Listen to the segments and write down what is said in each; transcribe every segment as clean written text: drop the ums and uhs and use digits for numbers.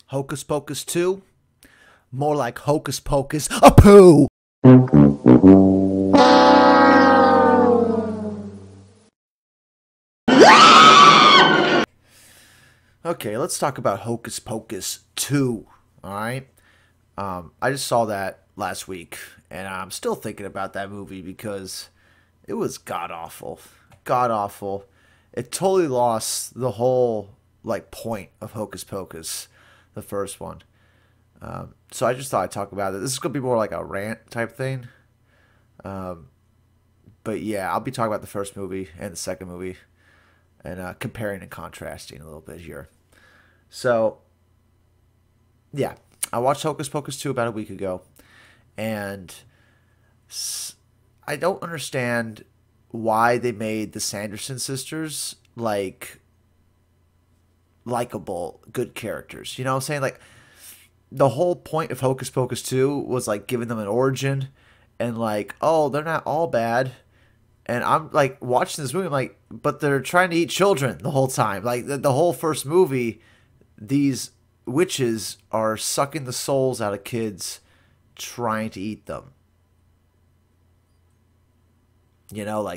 Hocus Pocus 2? More like Hocus Pocus a poo! Okay, let's talk about Hocus Pocus 2, alright? I just saw that last week, and I'm still thinking about that movie because it was god-awful. God-awful. It totally lost the whole, point of Hocus Pocus, the first one. So I just thought I'd talk about it. This is going to be more like a rant type thing. But yeah, I'll be talking about the first movie and the second movie and comparing and contrasting a little bit here. So, yeah, I watched Hocus Pocus 2 about a week ago, and I don't understand why they made the Sanderson sisters, likable, good characters. You know what I'm saying? The whole point of Hocus Pocus 2 was, giving them an origin, and, oh, they're not all bad. And I'm, watching this movie, I'm like, but they're trying to eat children the whole time. The whole first movie, these witches are sucking the souls out of kids trying to eat them. You know,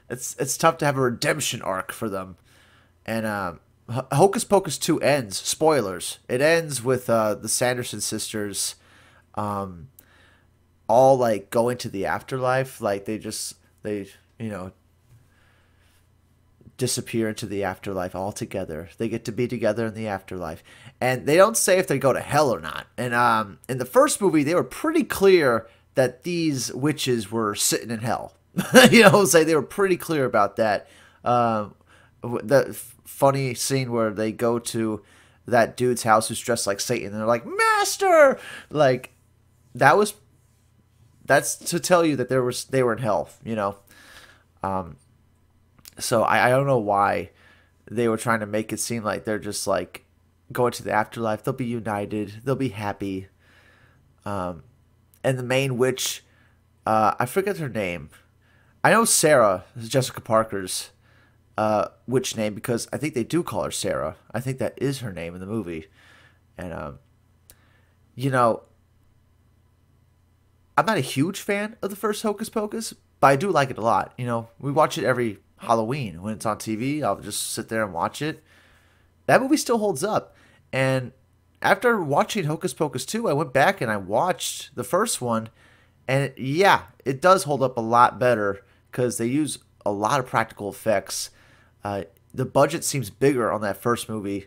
it's tough to have a redemption arc for them. And Hocus Pocus 2 ends, spoilers, it ends with the Sanderson sisters all going to the afterlife. They disappear into the afterlife altogether. They get to be together in the afterlife. And they don't say if they go to hell or not. And in the first movie, they were pretty clear that these witches were sitting in hell. You know what I'm saying? They were pretty clear about that. The funny scene where they go to that dude's house who's dressed like Satan, and they're like, Master! That's to tell you that they were in hell, you know? So I don't know why they were trying to make it seem like they're just going to the afterlife. They'll be united. They'll be happy. And the main witch, I forget her name. I know Sarah is Jessica Parker's witch name because I think they do call her Sarah. I think that is her name in the movie. And, I'm not a huge fan of the first Hocus Pocus, but I do like it a lot. You know, we watch it every Halloween when it's on TV. I'll just sit there and watch it. That movie still holds up. And after watching Hocus Pocus 2, I went back and I watched the first one. And it does hold up a lot better because they use a lot of practical effects. The budget seems bigger on that first movie.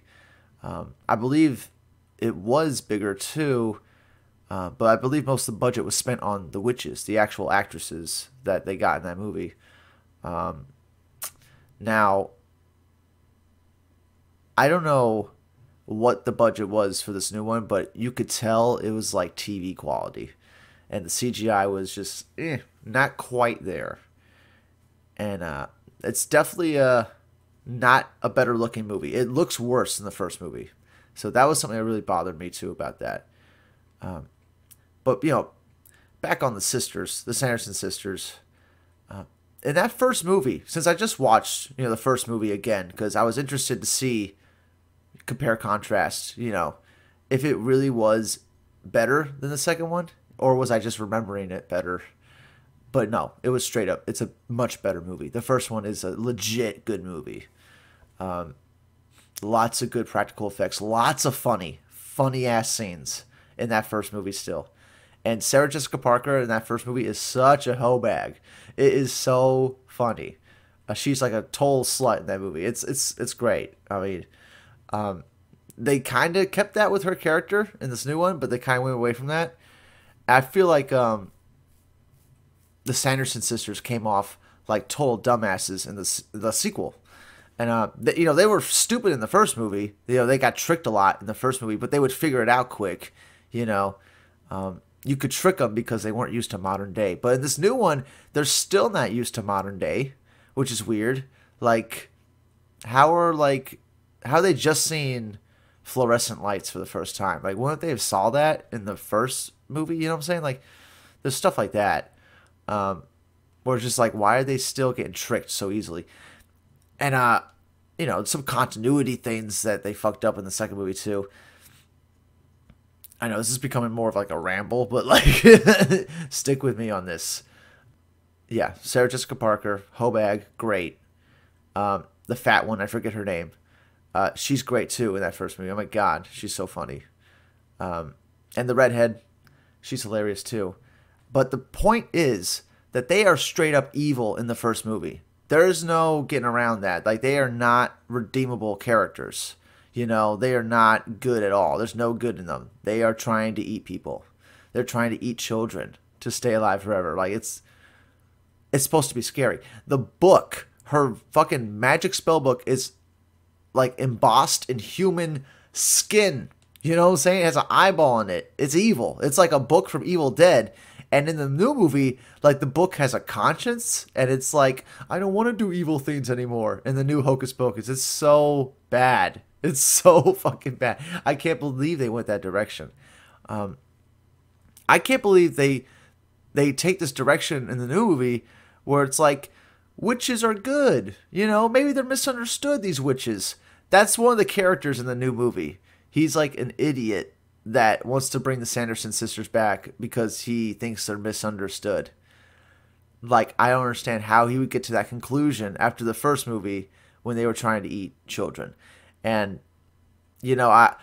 I believe it was bigger too. But I believe most of the budget was spent on the witches, the actual actresses that they got in that movie. Now, I don't know what the budget was for this new one, but you could tell it was like TV quality. And the CGI was just not quite there. And it's definitely not a better looking movie. It looks worse than the first movie. So that was something that really bothered me too about that. But, back on the sisters, the Sanderson sisters. In that first movie, since I just watched, the first movie again, because I was interested to see, compare, contrast, if it really was better than the second one, or was I just remembering it better? But no, it was straight up. It's a much better movie. The first one is a legit good movie. Lots of good practical effects. Lots of funny-ass scenes in that first movie still. And Sarah Jessica Parker in that first movie is such a hoe bag. It is so funny. She's like a total slut in that movie. It's great. I mean, they kind of kept that with her character in this new one, but they kind of went away from that. I feel like the Sanderson sisters came off like total dumbasses in the sequel. And, they were stupid in the first movie. They got tricked a lot in the first movie, but they would figure it out quick, You could trick them because they weren't used to modern day. But in this new one, they're still not used to modern day, which is weird. How are they just seeing fluorescent lights for the first time? Wouldn't they have saw that in the first movie? You know what I'm saying? There's stuff like that. Where it's just why are they still getting tricked so easily? And, some continuity things that they fucked up in the second movie too. I know this is becoming more of like a ramble, but like, stick with me on this. Yeah, Sarah Jessica Parker, Hobag, great. The fat one, I forget her name. She's great too in that first movie. Oh my god, she's so funny. And the redhead, she's hilarious too. But the point is that they are straight up evil in the first movie. There is no getting around that. Like, they are not redeemable characters. You know, they are not good at all. There's no good in them. They are trying to eat people. They're trying to eat children to stay alive forever. Like, it's supposed to be scary. The book, her fucking magic spell book, is like embossed in human skin. You know what I'm saying? It has an eyeball in it. It's evil. It's like a book from Evil Dead. And in the new movie, like, the book has a conscience, and it's like, I don't want to do evil things anymore. In the new Hocus Pocus, it's so bad. It's so fucking bad. I can't believe they went that direction. I can't believe they take this direction in the new movie where it's like, witches are good. You know, maybe they're misunderstood, these witches. That's one of the characters in the new movie. He's like an idiot that wants to bring the Sanderson sisters back because he thinks they're misunderstood. Like, I don't understand how he would get to that conclusion after the first movie when they were trying to eat children. And, you know, I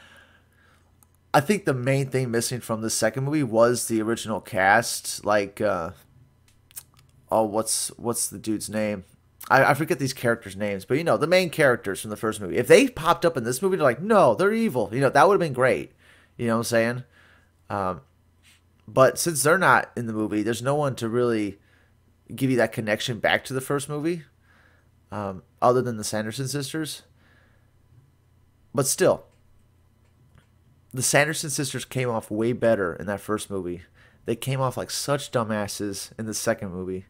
think the main thing missing from the second movie was the original cast. Like, what's the dude's name? I forget these characters' names, but, you know, the main characters from the first movie. If they popped up in this movie, they're like, no, they're evil. You know, that would have been great. You know what I'm saying? But since they're not in the movie, there's no one to really give you that connection back to the first movie, other than the Sanderson sisters. But still, the Sanderson sisters came off way better in that first movie. They came off like such dumbasses in the second movie.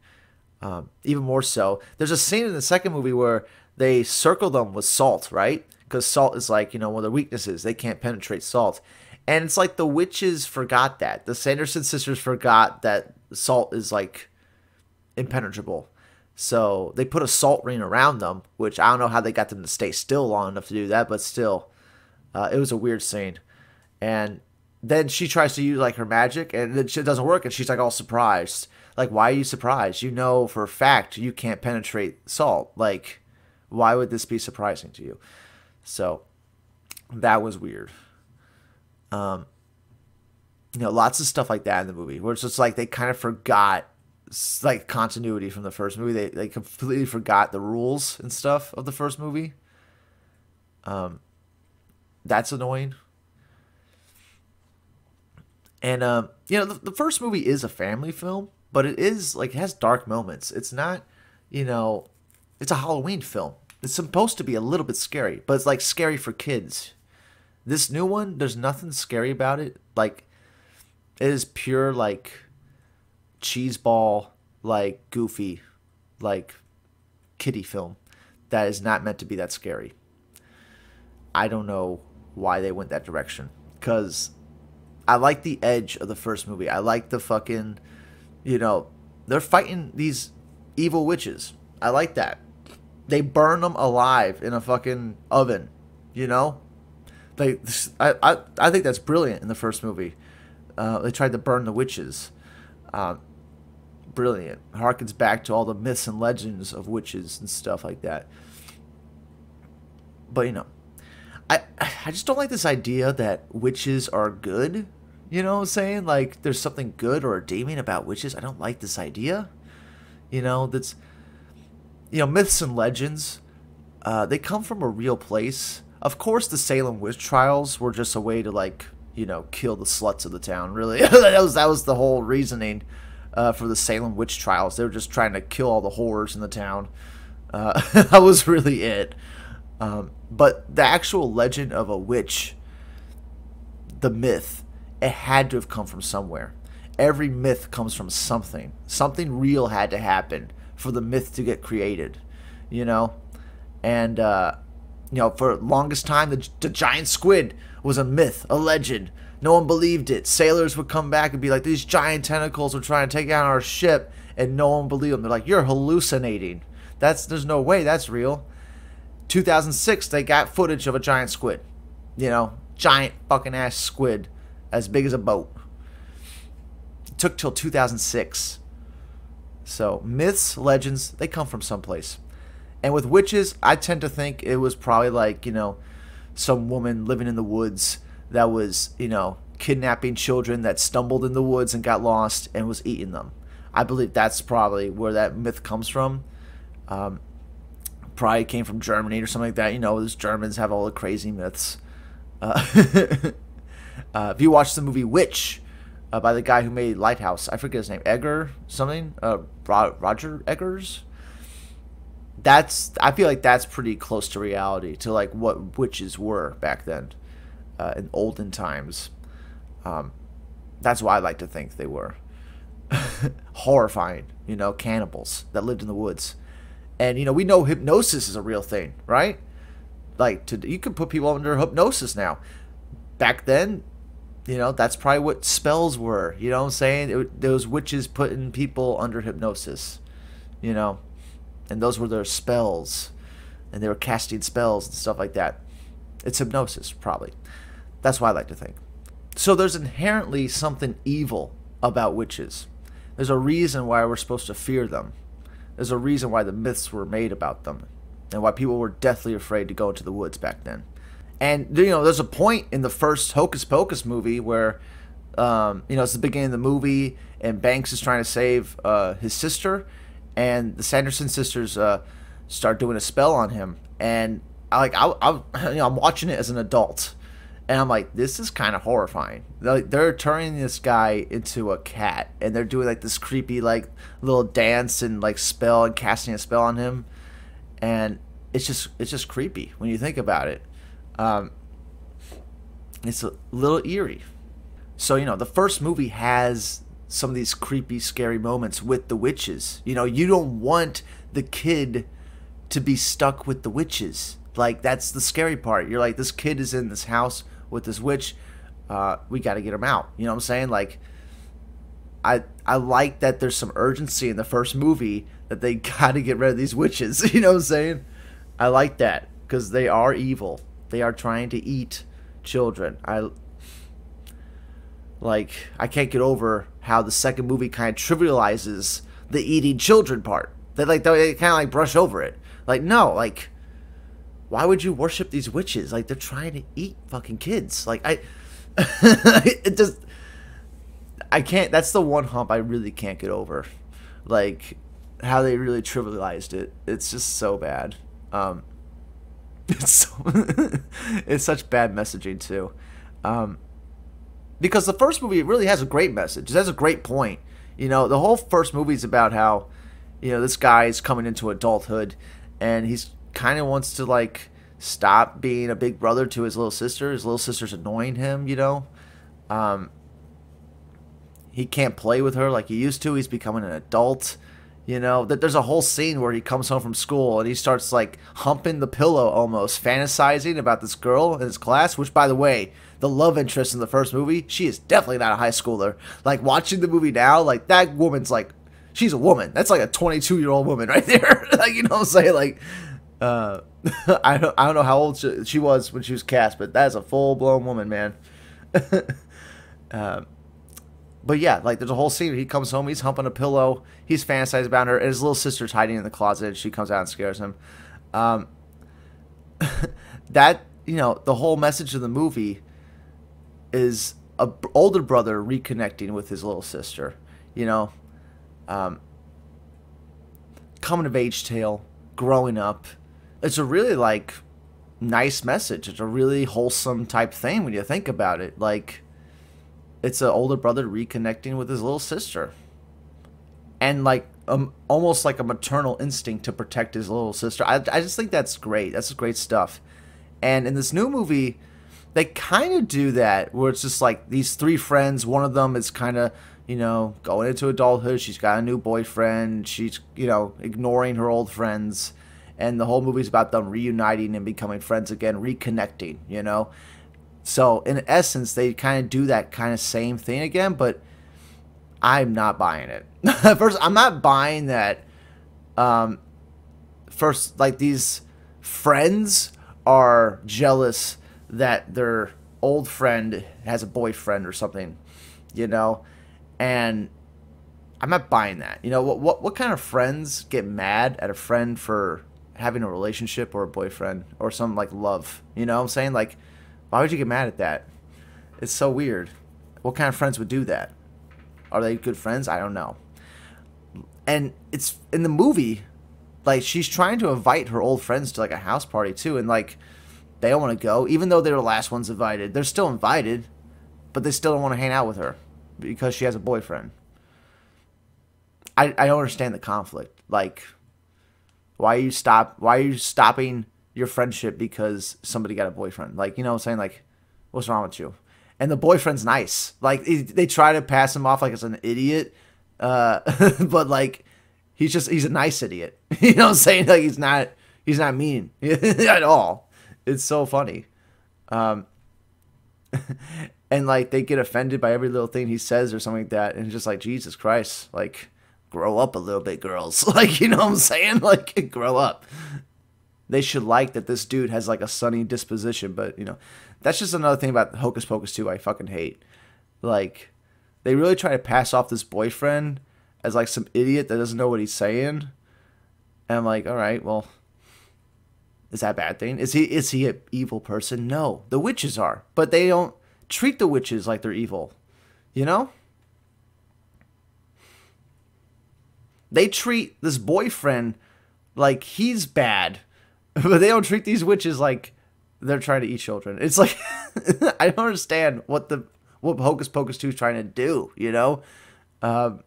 Even more so. There's a scene in the second movie where they circle them with salt, right? Because salt is like, you know, one of their weaknesses. They can't penetrate salt. And it's like the witches forgot that. The Sanderson sisters forgot that salt is like impenetrable. So they put a salt ring around them, which I don't know how they got them to stay still long enough to do that, but still, it was a weird scene. And then she tries to use like her magic, and it doesn't work, and she's like all surprised. Like, why are you surprised? You know for a fact you can't penetrate salt. Like, why would this be surprising to you? So that was weird. You know, lots of stuff like that in the movie where it's just like they kind of forgot like continuity from the first movie. They completely forgot the rules and stuff of the first movie. That's annoying. And you know, the first movie is a family film, but it is like, it has dark moments. It's not, you know, it's a Halloween film. It's supposed to be a little bit scary, but it's like scary for kids. This new one, there's nothing scary about it. Like, it is pure like cheeseball, like goofy, like kiddie film that is not meant to be that scary. I don't know why they went that direction, because I like the edge of the first movie. I like the fucking, you know, they're fighting these evil witches. I like that. They burn them alive in a fucking oven, you know? I think that's brilliant in the first movie. They tried to burn the witches. Brilliant. Harkens back to all the myths and legends of witches and stuff like that. But, you know, I just don't like this idea that witches are good. You know what I'm saying? Like, there's something good or redeeming about witches. I don't like this idea. You know, that's, you know, myths and legends, they come from a real place. Of course, the Salem witch trials were just a way to, like, you know, kill the sluts of the town, really. that was the whole reasoning for the Salem witch trials. They were just trying to kill all the whores in the town. That was really it. But the actual legend of a witch, the myth, it had to have come from somewhere. Every myth comes from something. Something real had to happen for the myth to get created, you know? And, you know, for the longest time, the giant squid was a myth, a legend. No one believed it. Sailors would come back and be like, these giant tentacles are trying to take out our ship, and no one believed them. They're like, you're hallucinating. There's no way that's real. 2006, they got footage of a giant squid. You know, giant fucking ass squid as big as a boat. It took till 2006. So myths, legends, they come from someplace. And with witches, I tend to think it was probably like, some woman living in the woods that was, kidnapping children that stumbled in the woods and got lost and was eating them. I believe that's probably where that myth comes from. Probably came from Germany or something like that. Those Germans have all the crazy myths. If you watch the movie Witch by the guy who made Lighthouse, I forget his name, Egger something, Roger Eggers. I feel like that's pretty close to reality, to like what witches were back then, in olden times. That's why I like to think they were horrifying, cannibals that lived in the woods. And we know hypnosis is a real thing, right? Like you can put people under hypnosis now. Back then, that's probably what spells were. You know what I'm saying? Those witches putting people under hypnosis, and those were their spells, and they were casting spells and stuff like that. It's hypnosis, probably. That's what I like to think. So there's inherently something evil about witches. There's a reason why we're supposed to fear them. There's a reason why the myths were made about them, and why people were deathly afraid to go into the woods back then. And there's a point in the first Hocus Pocus movie where, it's the beginning of the movie, and Banks is trying to save his sister, and the Sanderson sisters start doing a spell on him. And I'm watching it as an adult, and I'm like, this is kind of horrifying. They're turning this guy into a cat, and they're doing like this creepy like little dance and like spell and casting a spell on him, and it's just creepy when you think about it. It's a little eerie. So the first movie has some of these creepy, scary moments with the witches. You don't want the kid to be stuck with the witches. Like, that's the scary part. You're like, this kid is in this house with this witch. We got to get him out. You know what I'm saying? Like, I like that there's some urgency in the first movie that they got to get rid of these witches. You know what I'm saying? I like that because they are evil. They are trying to eat children. I can't get over how the second movie kind of trivializes the eating children part. They kind of like brush over it. Like, no, like, why would you worship these witches? Like, they're trying to eat fucking kids. Like, I can't. That's the one hump I really can't get over. Like, how they really trivialized it. It's just so bad. It's such bad messaging too. Because the first movie really has a great message. It has a great point. The whole first movie is about how, this guy's coming into adulthood, and he's kind of wants to like stop being a big brother to his little sister. His little sister's annoying him. He can't play with her like he used to. He's becoming an adult. There's a whole scene where he comes home from school and he starts like humping the pillow, almost fantasizing about this girl in his class, which, by the way, the love interest in the first movie, she is definitely not a high schooler. Like, watching the movie now, like, that woman's like, she's a woman. That's like a 22-year-old woman right there. Like, you know what I'm saying? Like, I don't know how old she was when she was cast, but that's a full-blown woman, man. But yeah, like, there's a whole scene where he comes home, he's humping a pillow, he's fantasizing about her, and his little sister's hiding in the closet, and she comes out and scares him. That, the whole message of the movie is a older brother reconnecting with his little sister, coming of age tale, growing up. It's a really, like, nice message. It's a really wholesome type thing when you think about it. Like, it's an older brother reconnecting with his little sister. And, like, almost like a maternal instinct to protect his little sister. I just think that's great. That's great stuff. And in this new movie, they kind of do that, where it's just like these three friends. One of them is kind of, going into adulthood. She's got a new boyfriend. She's, ignoring her old friends. And the whole movie's about them reuniting and becoming friends again, reconnecting, So, in essence, they kind of do that kind of same thing again, but I'm not buying it. First, I'm not buying that, first, like, these friends are jealous that their old friend has a boyfriend or something, you know, and I'm not buying that. You know, what kind of friends get mad at a friend for having a relationship or a boyfriend or some like love? You know what I'm saying? Like, why would you get mad at that? It's so weird. What kind of friends would do that? Are they good friends? I don't know. And it's in the movie, like she's trying to invite her old friends to like a house party too, and like they don't want to go, even though they were the last ones invited. They're still invited, but they still don't want to hang out with her because she has a boyfriend. I don't understand the conflict. Like, why are you stopping your friendship because somebody got a boyfriend? Like, you know what I'm saying? Like, what's wrong with you? And the boyfriend's nice. Like, they try to pass him off like as an idiot, but like he's a nice idiot. You know what I'm saying? Like he's not mean at all. It's so funny. And like they get offended by every little thing he says or something like that, and it's just like, Jesus Christ, like grow up a little bit, girls. Like, you know what I'm saying? Like, grow up. They should like that this dude has like a sunny disposition, but you know, that's just another thing about Hocus Pocus 2 I fucking hate. Like, they really try to pass off this boyfriend as like some idiot that doesn't know what he's saying. And I'm like, all right, well, is that a bad thing? Is he an evil person? No, the witches are, but they don't treat the witches like they're evil. You know? They treat this boyfriend like he's bad, but they don't treat these witches like they're trying to eat children. It's like I don't understand what Hocus Pocus 2 is trying to do, you know? I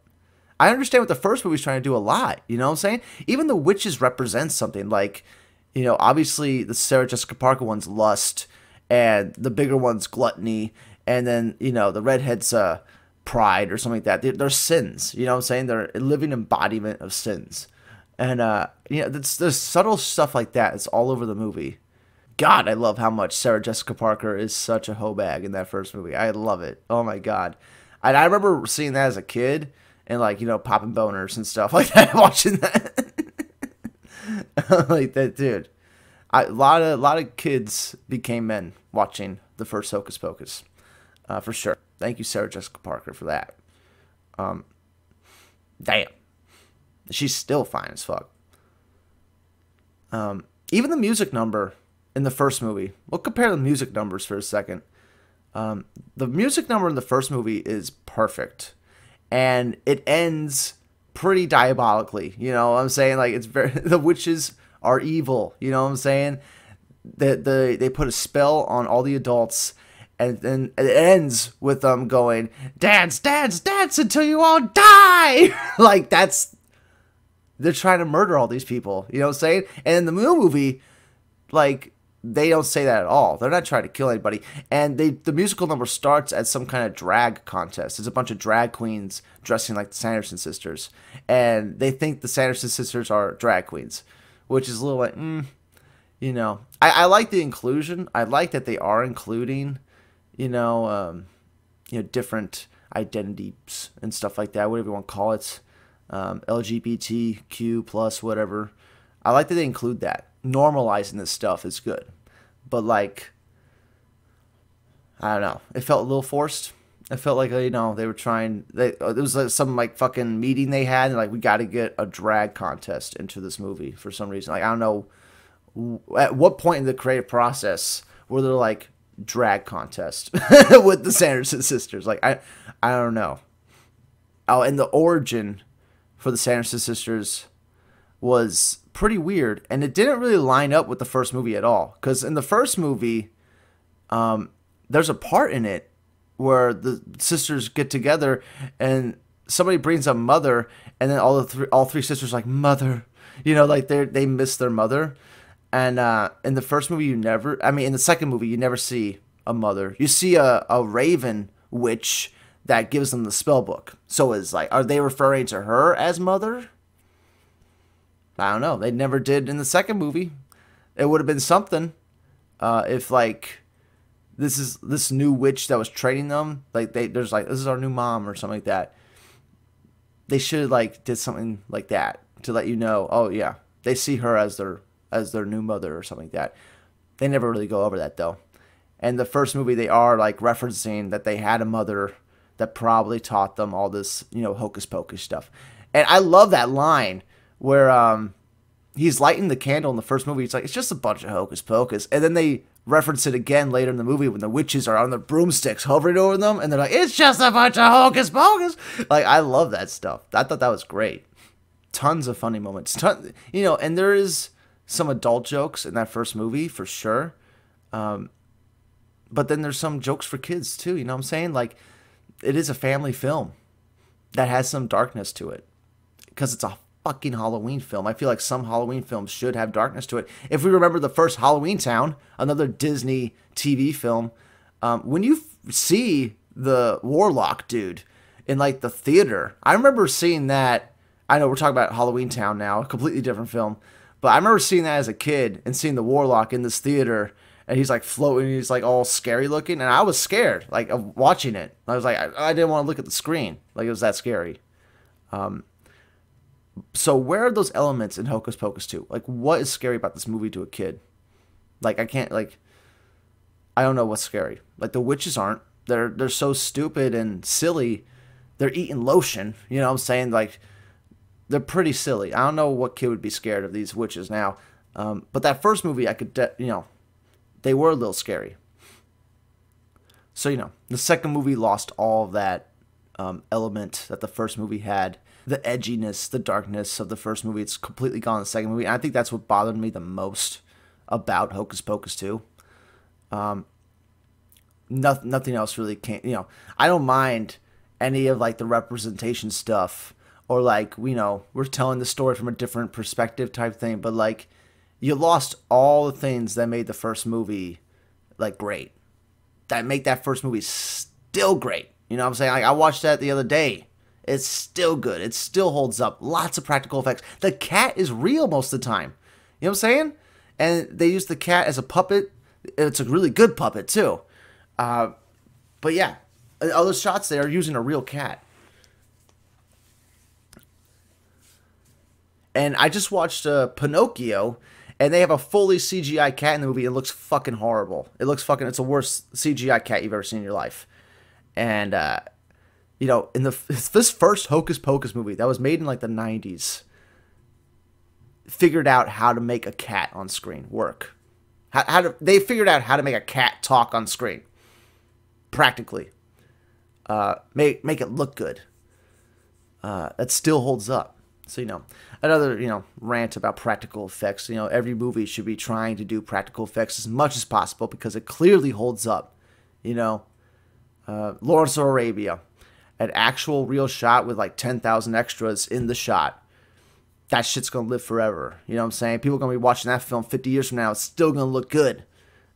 understand what the first movie's trying to do a lot, you know what I'm saying? Even the witches represent something. Like, you know, obviously the Sarah Jessica Parker one's lust, and the bigger one's gluttony, and then, you know, the redhead's pride or something like that. They're sins, you know what I'm saying? They're a living embodiment of sins. And, you know, there's subtle stuff like that. It's all over the movie. God, I love how much Sarah Jessica Parker is such a hoe bag in that first movie. I love it. Oh, my God. And I remember seeing that as a kid and, like, you know, popping boners and stuff like that, watching that. Like that, dude. A lot of kids became men watching the first Hocus Pocus. For sure. Thank you, Sarah Jessica Parker, for that. Damn. She's still fine as fuck. Even the music number in the first movie. We'll compare the music numbers for a second. The music number in the first movie is perfect. And it ends pretty diabolically. You know what I'm saying? Like, it's very, the witches are evil. You know what I'm saying? They put a spell on all the adults. And then it ends with them going, dance, dance, dance until you all die. Like, they're trying to murder all these people. You know what I'm saying? And in the movie, like, they don't say that at all. They're not trying to kill anybody. And the musical number starts at some kind of drag contest. There's a bunch of drag queens dressing like the Sanderson sisters. And they think the Sanderson sisters are drag queens, which is a little like, you know. I like the inclusion. I like that they are including, you know, different identities and stuff like that, whatever you want to call it. LGBTQ plus whatever. I like that they include that. Normalizing this stuff is good, but like, I don't know, it felt a little forced. It felt like, you know, they were trying, there was like some like fucking meeting they had, and like, we got to get a drag contest into this movie for some reason. Like, I don't know at what point in the creative process were there like drag contest with the Sanderson sisters. Like, I don't know. Oh, and the origin for the Sanderson sisters was pretty weird, and it didn't really line up with the first movie at all. Because in the first movie, there's a part in it where the sisters get together, and somebody brings up mother, and then all three sisters are like, mother, you know, like they miss their mother. And in the first movie, in the second movie, you never see a mother. You see a raven witch that gives them the spell book. So it's like, are they referring to her as mother? I don't know. They never did in the second movie. It would have been something if like this new witch that was training them, like there's like, this is our new mom or something like that. They should have like did something like that to let you know, oh yeah, they see her as their new mother or something like that. They never really go over that though. And the first movie, they are like referencing that they had a mother that probably taught them all this, hocus pocus stuff. And I love that line where he's lighting the candle in the first movie. He's like, it's just a bunch of hocus pocus. And then they reference it again later in the movie when the witches are on their broomsticks hovering over them. And they're like, it's just a bunch of hocus pocus. Like, I love that stuff. I thought that was great. Tons of funny moments. And there is some adult jokes in that first movie for sure. But then there's some jokes for kids too. You know what I'm saying? Like, it is a family film that has some darkness to it because it's a fucking Halloween film. I feel like some Halloween films should have darkness to it. If we remember the first Halloween Town, another Disney TV film, when you see the warlock dude in like the theater, I remember seeing that. I know we're talking about Halloween Town now, a completely different film, but I remember seeing that as a kid and seeing the warlock in this theater, and he's like floating, he's like all scary looking, and I was scared like of watching it. I was like, I didn't want to look at the screen, like it was that scary. So where are those elements in Hocus Pocus 2? Like, what is scary about this movie to a kid? Like, I don't know what's scary. Like, the witches aren't. They're so stupid and silly. They're eating lotion. You know what I'm saying? Like, they're pretty silly. I don't know what kid would be scared of these witches now. But that first movie, I could, they were a little scary. So, the second movie lost all of that element that the first movie had. The edginess, the darkness of the first movie, it's completely gone in the second movie. And I think that's what bothered me the most about Hocus Pocus 2. Nothing else really came, I don't mind any of like the representation stuff or like, we're telling the story from a different perspective type thing. But like, you lost all the things that made the first movie like great. That make that first movie still great. You know what I'm saying? Like, I watched that the other day. It's still good. It still holds up. Lots of practical effects. The cat is real most of the time. You know what I'm saying? And they use the cat as a puppet. It's a really good puppet, too. But yeah, other shots they are using a real cat. And I just watched Pinocchio, and they have a fully CGI cat in the movie. It looks fucking horrible. It's the worst CGI cat you've ever seen in your life. And, in this first Hocus Pocus movie that was made in like the 90s, figured out how to make a cat on screen work. They figured out how to make a cat talk on screen. Practically. Make it look good. That still holds up. So, another, rant about practical effects. Every movie should be trying to do practical effects as much as possible because it clearly holds up. Lawrence of Arabia. An actual real shot with like 10,000 extras in the shot. That shit's going to live forever. You know what I'm saying? People are going to be watching that film 50 years from now. It's still going to look good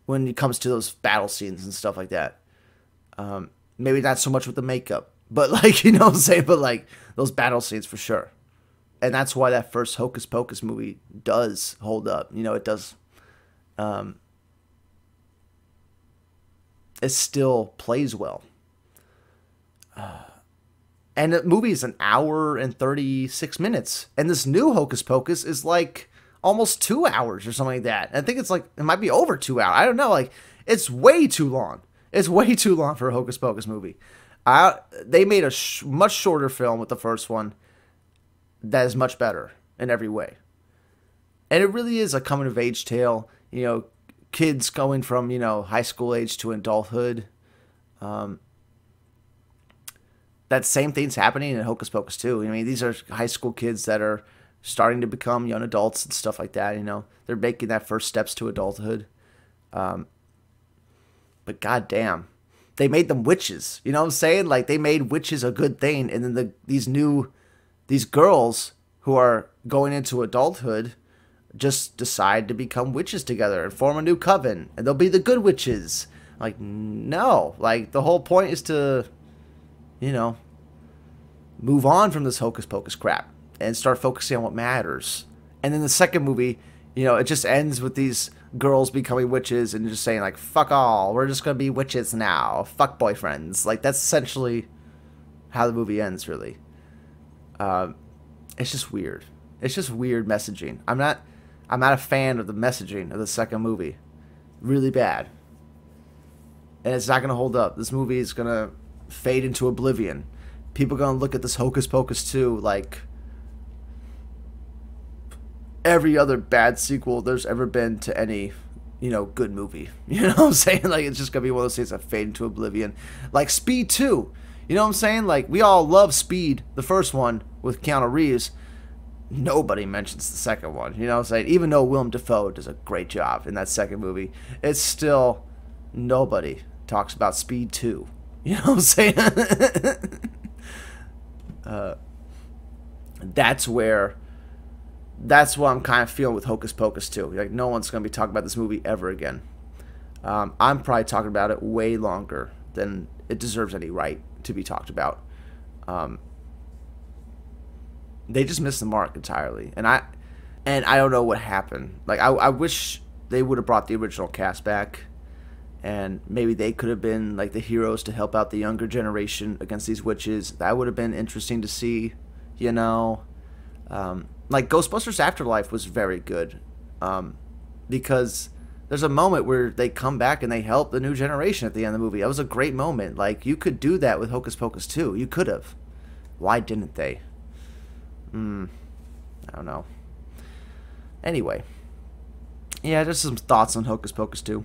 when it comes to those battle scenes and stuff like that. Maybe not so much with the makeup. But like, you know what I'm saying? But like those battle scenes for sure. And that's why that first Hocus Pocus movie does hold up. It does. It still plays well. And the movie is an hour and 36 minutes. And this new Hocus Pocus is like almost 2 hours or something like that. And I think it might be over 2 hours. I don't know. Like, it's way too long. It's way too long for a Hocus Pocus movie. They made a much shorter film with the first one that is much better in every way. And it really is a coming-of-age tale. Kids going from, high school age to adulthood. That same thing's happening in Hocus Pocus 2. These are high school kids that are starting to become young adults and stuff like that. They're making that first steps to adulthood. But goddamn, they made them witches. You know what I'm saying? Like, they made witches a good thing. And then these girls who are going into adulthood just decide to become witches together and form a new coven. And they'll be the good witches. Like, no. Like, the whole point is to, move on from this Hocus Pocus crap and start focusing on what matters. And then the second movie, it just ends with these girls becoming witches and just saying, like, fuck all. We're just going to be witches now. Fuck boyfriends. Like, that's essentially how the movie ends, really. It's just weird. It's just weird messaging. I'm not a fan of the messaging of the second movie. Really bad. and it's not going to hold up. This movie is going to fade into oblivion. People are going to look at this Hocus Pocus 2 like every other bad sequel there's ever been to any, you know, good movie. You know what I'm saying? Like, it's just going to be one of those things that fade into oblivion. Like Speed 2. You know what I'm saying? Like, we all love Speed, the first one, with Keanu Reeves. Nobody mentions the second one. You know what I'm saying? Even though Willem Dafoe does a great job in that second movie, it's still nobody talks about Speed 2. You know what I'm saying? That's what I'm kind of feeling with Hocus Pocus 2. Like, no one's going to be talking about this movie ever again. I'm probably talking about it way longer than it deserves any right to be talked about. They just missed the mark entirely, and I don't know what happened. Like, I wish they would have brought the original cast back, and maybe they could have been like the heroes to help out the younger generation against these witches. That would have been interesting to see, you know. Like Ghostbusters Afterlife was very good, because there's a moment where they come back and they help the new generation at the end of the movie. That was a great moment. Like, you could do that with Hocus Pocus 2. You could have. Why didn't they? I don't know. Anyway. Yeah, just some thoughts on Hocus Pocus 2.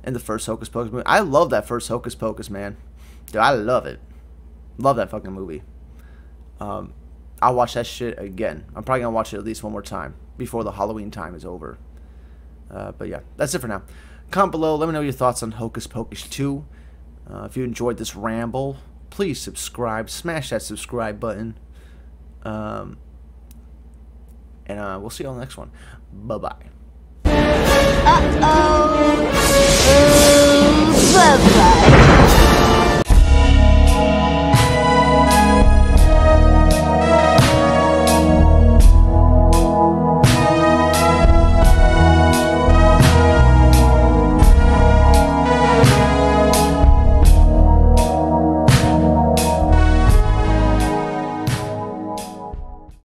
And the first Hocus Pocus movie. I love that first Hocus Pocus, man. Dude, I love it. Love that fucking movie. I'll watch that shit again. I'm probably going to watch it at least one more time before the Halloween time is over. But yeah, that's it for now. Comment below. Let me know your thoughts on Hocus Pocus 2. If you enjoyed this ramble, please subscribe. Smash that subscribe button. And we'll see you on the next one. Bye-bye. Uh-oh. Bye-bye.